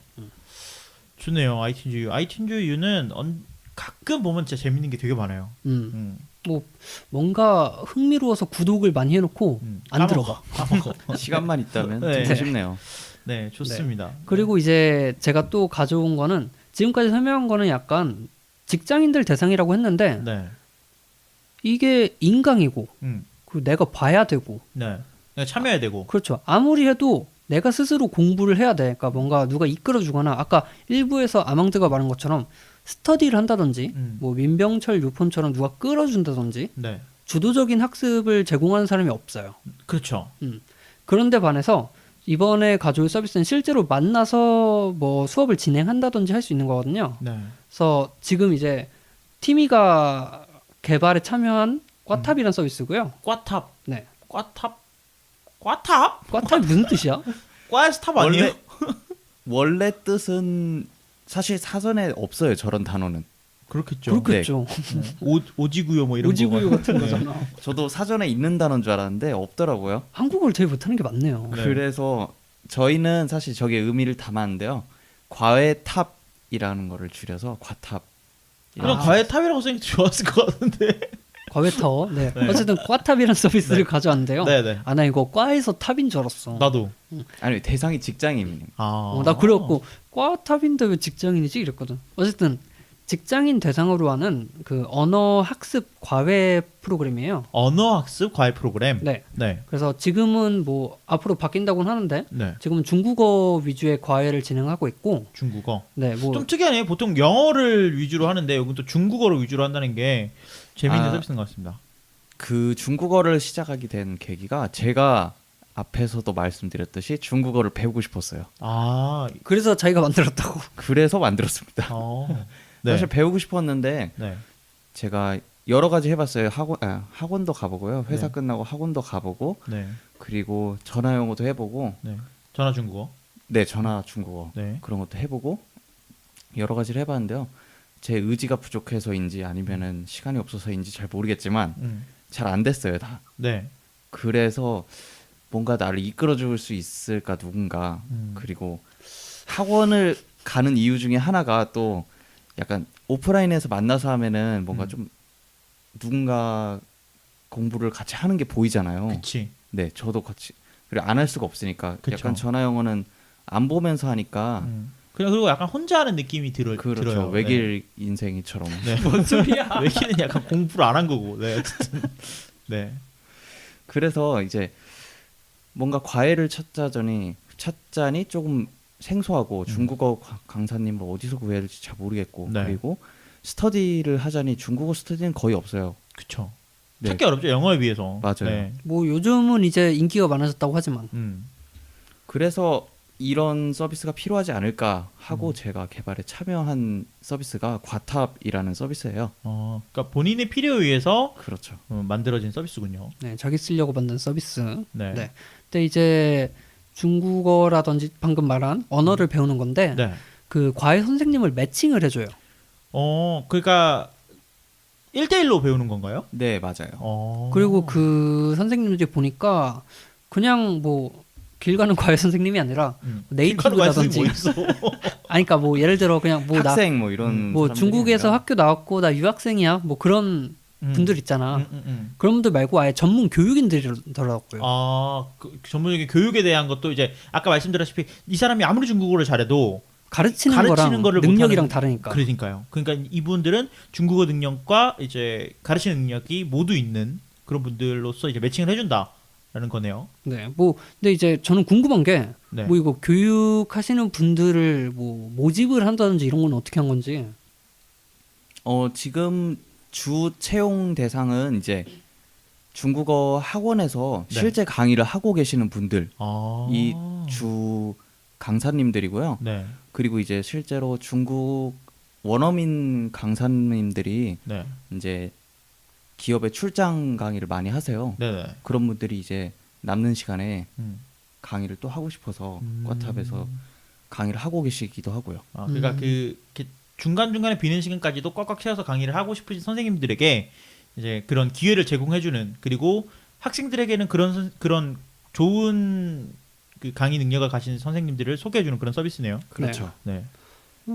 좋네요. 아이튠즈 U. 아이튠즈 U는 가끔 보면 진짜 재밌는 게 되게 많아요. 뭐 뭔가 흥미로워서 구독을 많이 해놓고 안 들어가. 까먹어. 시간만 있다면 네. 듣고 싶네요. 네, 좋습니다. 그리고 이제 제가 또 가져온 거는 지금까지 설명한 거는 약간 직장인들 대상이라고 했는데 네. 이게 인강이고 그리고 내가 봐야 되고 네. 그냥 참여해야 되고. 그렇죠. 아무리 해도 내가 스스로 공부를 해야 돼. 그러니까 뭔가 누가 이끌어주거나 아까 일부에서 아망드가 말한 것처럼 스터디를 한다든지 뭐 민병철 유폰처럼 누가 끌어준다든지 네. 주도적인 학습을 제공하는 사람이 없어요. 그렇죠. 그런데 반해서 이번에 가져올 서비스는 실제로 만나서 뭐 수업을 진행한다든지 할 수 있는 거거든요. 네. 그래서 지금 이제 티미가 개발에 참여한 꽈탑이라는 서비스고요. 꽈탑. 네. 꽈탑? 꽈탑? 꽈탑이 무슨 뜻이야? 꽈에서 탑 아니에요? 원래 뜻은 사실 사전에 없어요. 저런 단어는. 그렇겠죠. 그렇겠죠. 오지구요 뭐 이런 오지구요 거. 같은 거잖아. 저도 사전에 있는 단어인 줄 알았는데 없더라고요. 한국어를 제일 못하는 게 맞네요. 네. 그래서 저희는 사실 저게 의미를 담았는데요. 과외탑이라는 거를 줄여서 과탑. 그럼 과외 탑이라고 생각해도 좋았을 것 같은데. 과외타워. 네. 네. 어쨌든 꽈탑이라는 서비스를 네. 가져왔는데요. 네네. 아, 나 이거 과에서 탑인 줄 알았어. 나도. 아니 대상이 직장인입니다. 나 그래갖고 꽈탑인데 왜 직장인이지 이랬거든. 어쨌든 직장인 대상으로 하는 그 언어 학습 과외 프로그램이에요. 언어 학습 과외 프로그램. 네. 네. 그래서 지금은 뭐 앞으로 바뀐다고는 하는데 네. 지금은 중국어 위주의 과외를 진행하고 있고, 중국어. 네, 뭐 좀 특이하네요. 보통 영어를 위주로 하는데 여기 또 중국어를 위주로 한다는 게 재미있는 아. 서비스인 것 같습니다. 그 중국어를 시작하게 된 계기가 제가 앞에서도 말씀드렸듯이 중국어를 배우고 싶었어요. 아, 그래서 자기가 만들었다고. 그래서 만들었습니다. 네. 사실 배우고 싶었는데 네. 제가 여러 가지 해봤어요. 학원도 가보고요. 회사 네. 끝나고 학원도 가보고 네. 그리고 전화 영어도 해보고 네. 전화 중국어. 네 전화 중국어 네. 그런 것도 해보고 여러 가지를 해봤는데요. 제 의지가 부족해서인지 아니면은 시간이 없어서인지 잘 모르겠지만 잘 안 됐어요 다. 네. 그래서 뭔가 나를 이끌어줄 수 있을까 누군가. 그리고 학원을 가는 이유 중에 하나가 또 약간 오프라인에서 만나서 하면은 뭔가 좀 누군가 공부를 같이 하는 게 보이잖아요. 그치. 네, 저도 같이 그리고 안 할 수가 없으니까 그쵸. 약간 전화 영어는 안 보면서 하니까 그냥 그리고 약간 혼자 하는 느낌이 그렇죠. 들어요. 외길 인생이처럼. 네. 뭔 소리야? 외길은 약간 공부를 안 한 거고. 네. 어쨌든. 네. 그래서 이제 뭔가 과외를 찾자니 조금 생소하고 중국어 강사님을 어디서 구해야 될지 잘 모르겠고 네. 그리고 스터디를 하자니 중국어 스터디는 거의 없어요. 그쵸. 네. 찾기 어렵죠. 영어에 비해서. 맞아요. 네. 뭐 요즘은 이제 인기가 많아졌다고 하지만 그래서 이런 서비스가 필요하지 않을까 하고 제가 개발에 참여한 서비스가 과탑이라는 서비스예요. 그러니까 본인의 필요에 의해서 그렇죠. 만들어진 서비스군요. 네, 자기 쓰려고 만든 서비스. 네. 네. 근데 이제 중국어라든지 방금 말한 언어를 배우는 건데 네. 그 과외 선생님을 매칭을 해줘요. 그러니까 1대1로 배우는 건가요? 네, 맞아요. 그리고 그 선생님들이 보니까 그냥 뭐 길 가는 과외 선생님이 아니라 네이티브라든지 뭐 있어? 아니 그러니까 뭐 예를 들어 그냥 뭐 나 학생 뭐 이런 뭐 사람들이 중국에서 아니라 학교 나왔고 나 유학생이야 뭐 그런 분들 있잖아. 그런 분들 말고 아예 전문 교육인들이더라고요. 그 전문적인 교육에 대한 것도 이제 아까 말씀드렸다시피 이 사람이 아무리 중국어를 잘해도 가르치는 거랑 거를 능력이랑 못하는- 다르니까. 그러니까요. 그러니까 이분들은 중국어 능력과 이제 가르치는 능력이 모두 있는 그런 분들로서 이제 매칭을 해준다라는 거네요. 네, 뭐 근데 이제 저는 궁금한 게 네. 뭐 이거 교육하시는 분들을 뭐 모집을 한다든지 이런 건 어떻게 한 건지. 지금 주 채용 대상은 이제 중국어 학원에서 네. 실제 강의를 하고 계시는 분들 이 아. 주 강사님들이고요. 네. 그리고 이제 실제로 중국 원어민 강사님들이 네. 이제 기업에 출장 강의를 많이 하세요. 네네. 그런 분들이 이제 남는 시간에 음. 강의를 또 하고 싶어서 음. 과탑에서 강의를 하고 계시기도 하고요. 그러니까 이렇게 중간중간에 비는 시간까지도 꽉꽉 채워서 강의를 하고 싶으신 선생님들에게 이제 그런 기회를 제공해주는 그리고 학생들에게는 그런 좋은 그 강의 능력을 가진 선생님들을 소개해주는 그런 서비스네요. 그렇죠. 네.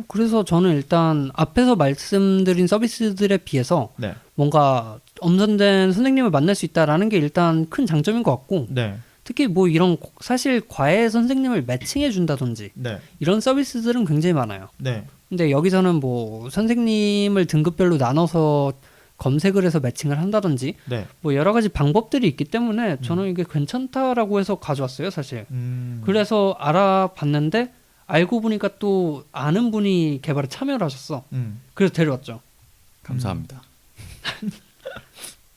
그래서 저는 일단 앞에서 말씀드린 서비스들에 비해서 네. 뭔가 엄선된 선생님을 만날 수 있다라는 게 일단 큰 장점인 것 같고 네. 특히 뭐 이런 사실 과외 선생님을 매칭해 준다든지 네. 이런 서비스들은 굉장히 많아요. 네. 근데 여기서는 뭐 선생님을 등급별로 나눠서 검색을 해서 매칭을 한다든지 네. 뭐 여러 가지 방법들이 있기 때문에 저는 이게 괜찮다라고 해서 가져왔어요, 사실. 그래서 알아봤는데 알고 보니까 또 아는 분이 개발에 참여를 하셨어. 그래서 데려왔죠. 감사합니다.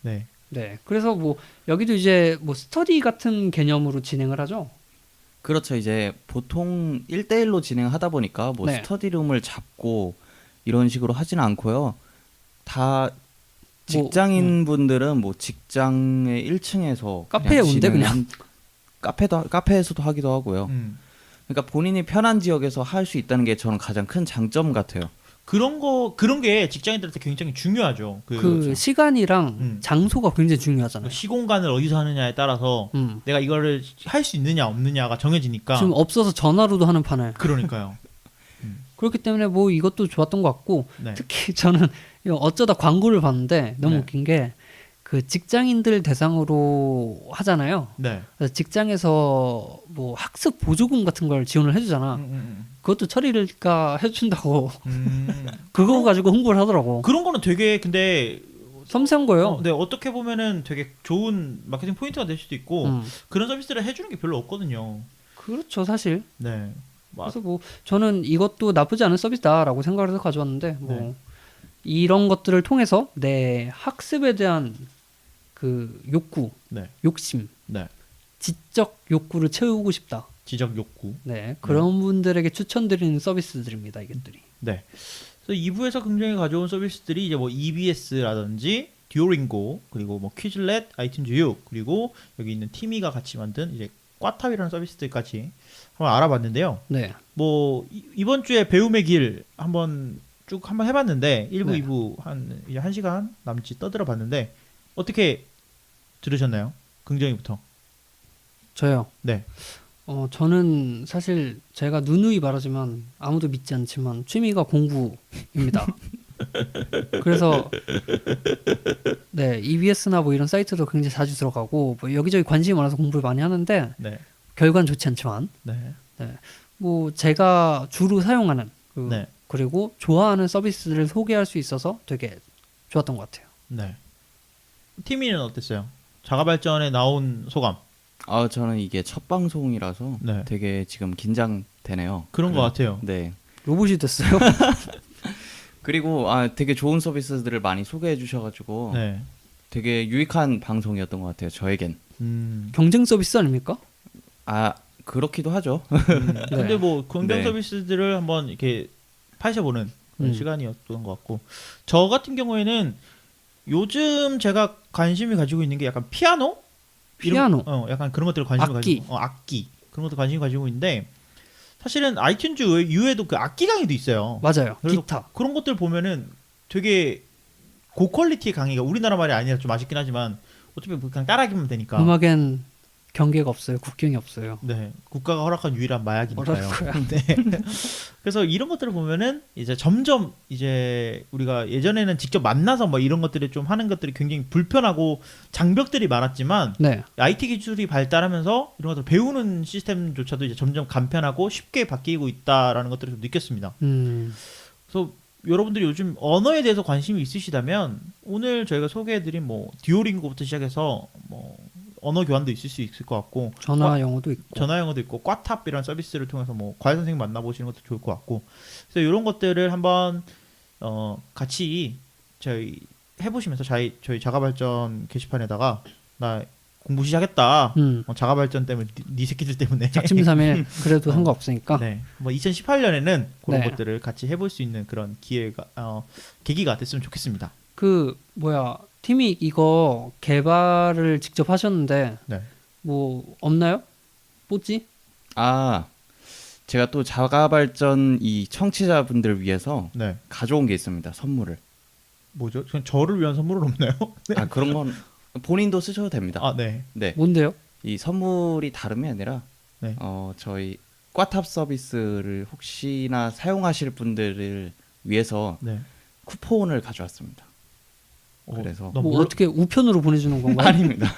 네. 네. 그래서 뭐 여기도 이제 뭐 스터디 같은 개념으로 진행을 하죠. 그렇죠. 이제 보통 1대1로 진행하다 보니까 뭐 네. 스터디룸을 잡고 이런 식으로 하지는 않고요. 다 직장인 분들은 뭐 직장의 1층에서 카페에 온대 그냥. 카페에서도 하기도 하고요. 그러니까 본인이 편한 지역에서 할 수 있다는 게 저는 가장 큰 장점 같아요. 그런 게 직장인들한테 굉장히 중요하죠. 그 시간이랑 장소가 굉장히 중요하잖아요. 시공간을 어디서 하느냐에 따라서 내가 이거를 할 수 있느냐 없느냐가 정해지니까. 지금 없어서 전화로도 하는 판을. 그러니까요. 그렇기 때문에 뭐 이것도 좋았던 것 같고 네. 특히 저는 이거 어쩌다 광고를 봤는데 너무 네. 웃긴 게 그 직장인들 대상으로 하잖아요. 네. 그래서 직장에서 뭐 학습 보조금 같은 걸 지원을 해주잖아. 그것도 처리가 해준다고 그거 가지고 홍보를 하더라고. 그런 거는 되게 근데 섬세한 거예요. 네, 어떻게 보면은 되게 좋은 마케팅 포인트가 될 수도 있고 그런 서비스를 해주는 게 별로 없거든요. 그렇죠, 사실. 네. 그래서 뭐 저는 이것도 나쁘지 않은 서비스다라고 생각을 해서 가져왔는데 뭐 네. 이런 것들을 통해서 내 학습에 대한 그 욕구, 네. 욕심, 네. 지적 욕구를 채우고 싶다. 지적 욕구. 네, 그런 분들에게 추천드리는 서비스들입니다, 이것들이. 네. 그래서 2부에서 굉장히 가져온 서비스들이 이제 뭐 EBS라든지 듀오링고 그리고 뭐 퀴즐렛, 아이튠즈 U 그리고 여기 있는 티미가 같이 만든 이제 꽈탑이라는 서비스들까지 한번 알아봤는데요. 네. 뭐 이번 주에 배움의 길 한번 해봤는데 1부, 네. 2부 이제 1시간 남짓 떠들어봤는데 어떻게 들으셨나요? 긍정이부터. 저요. 네. 저는 사실 제가 누누이 말하지만 아무도 믿지 않지만 취미가 공부입니다. 그래서 네, EBS나 뭐 이런 사이트도 굉장히 자주 들어가고 뭐 여기저기 관심이 많아서 공부를 많이 하는데 네. 결과는 좋지 않지만 네. 뭐 제가 주로 사용하는 네. 그리고 좋아하는 서비스를 소개할 수 있어서 되게 좋았던 것 같아요. 네. 티미는 어땠어요? 자가발전에 나온 소감. 아 저는 이게 첫 방송이라서 네. 되게 지금 긴장되네요. 그런 것 같아요. 네. 로봇이 됐어요. 그리고 되게 좋은 서비스들을 많이 소개해 주셔가지고 네. 되게 유익한 방송이었던 것 같아요. 저에겐. 경쟁 서비스 아닙니까? 그렇기도 하죠. 근데 뭐 경쟁 네. 서비스들을 한번 이렇게 파헤쳐보는 그런 음. 시간이었던 것 같고, 저 같은 경우에는 요즘 제가 관심이 가지고 있는 게 약간 피아노? 피아노. 약간 그런 것들을 관심을 악기. 가지고 악기 그런 것들 관심 가지고 있는데, 사실은 아이튠즈 이후에도 그 악기 강의도 있어요. 맞아요. 그래서 기타. 그런 것들 보면은 되게 고퀄리티의 강의가, 우리나라 말이 아니라 좀 아쉽긴 하지만 어차피 그냥 따라하기만 되니까. 음악엔 경계가 없어요. 국경이 없어요. 네, 국가가 허락한 유일한 마약이니까요. 뭐라고요? 네. 그래서 이런 것들을 보면은 이제 점점 이제 우리가 예전에는 직접 만나서 뭐 이런 것들을 좀 하는 것들이 굉장히 불편하고 장벽들이 많았지만, 네. IT 기술이 발달하면서 이런 것들 배우는 시스템조차도 이제 점점 간편하고 쉽게 바뀌고 있다라는 것들을 좀 느꼈습니다. 그래서 여러분들이 요즘 언어에 대해서 관심이 있으시다면 오늘 저희가 소개해드린 뭐 듀오링고부터 시작해서 뭐 언어 교환도 있을 수 있을 것 같고, 전화 영어도 있고. 전화 영어도 있고, 꽈탑이라는 서비스를 통해서 뭐 과외 선생님 만나보시는 것도 좋을 것 같고, 그래서 이런 것들을 한번 같이 저희 해보시면서 저희 자가발전 게시판에다가 나 공부 시작했다. 자가발전 때문에 네 새끼들 때문에 작심삼일 그래도 상관없으니까. 네, 뭐 2018년에는 그런 네. 것들을 같이 해볼 수 있는 그런 기회가 계기가 됐으면 좋겠습니다. 그 뭐야 팀이 이거 개발을 직접 하셨는데 네. 뭐 없나요? 뭐지? 제가 또 자가발전 이 청취자분들 위해서 네. 가져온 게 있습니다. 선물을. 뭐죠? 그냥 저를 위한 선물은 없나요? 네. 그런 건 본인도 쓰셔도 됩니다. 네. 네. 뭔데요? 이 선물이 다름이 아니라 네. 저희 꽈탑 서비스를 혹시나 사용하실 분들을 위해서 네. 쿠폰을 가져왔습니다. 그래서 나 뭐 몰라- 어떻게 우편으로 보내주는 건가요? 아닙니다.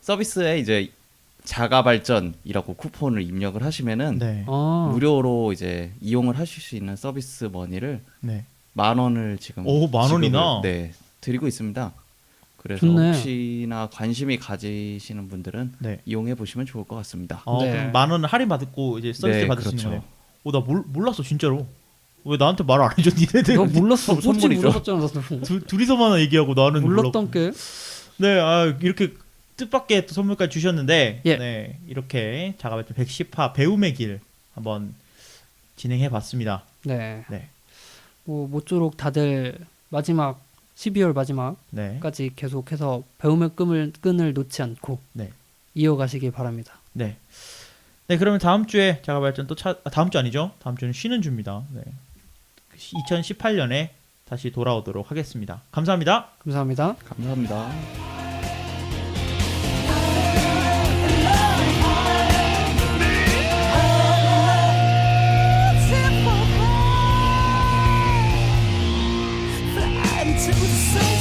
서비스에 이제 자가발전이라고 쿠폰을 입력을 하시면은 네. 무료로 이제 이용을 하실 수 있는 서비스 머니를 네. 10,000원을 지금 오, 10,000원이나? 네, 드리고 있습니다. 그래서 좋네. 혹시나 관심이 가지시는 분들은 네. 이용해 보시면 좋을 것 같습니다. 네. 그럼 10,000원 할인 받고 이제 서비스 네, 받을 수 그렇죠. 있는 거네요. 나 몰랐어 진짜로. 왜 나한테 말 안 해줘 니네들? 너 몰랐어. 뭐지 선물이죠. 물어봤잖아. 나도. 둘이서만 얘기하고 나는 몰랐던 게. 네, 이렇게 뜻밖의 또 선물까지 주셨는데, 예. 네, 이렇게 자가발전 110화 배움의 길 한번 진행해봤습니다. 네. 네, 뭐 모쪼록 다들 마지막 12월 마지막까지 네, 계속해서 배움의 끈을 놓지 않고 네, 이어가시길 바랍니다. 네. 네, 그러면 다음 주에 자가발전 다음 주 아니죠? 다음 주는 쉬는 주입니다. 네, 2018년에 다시 돌아오도록 하겠습니다. 감사합니다. 감사합니다. 감사합니다. Fly into the sun.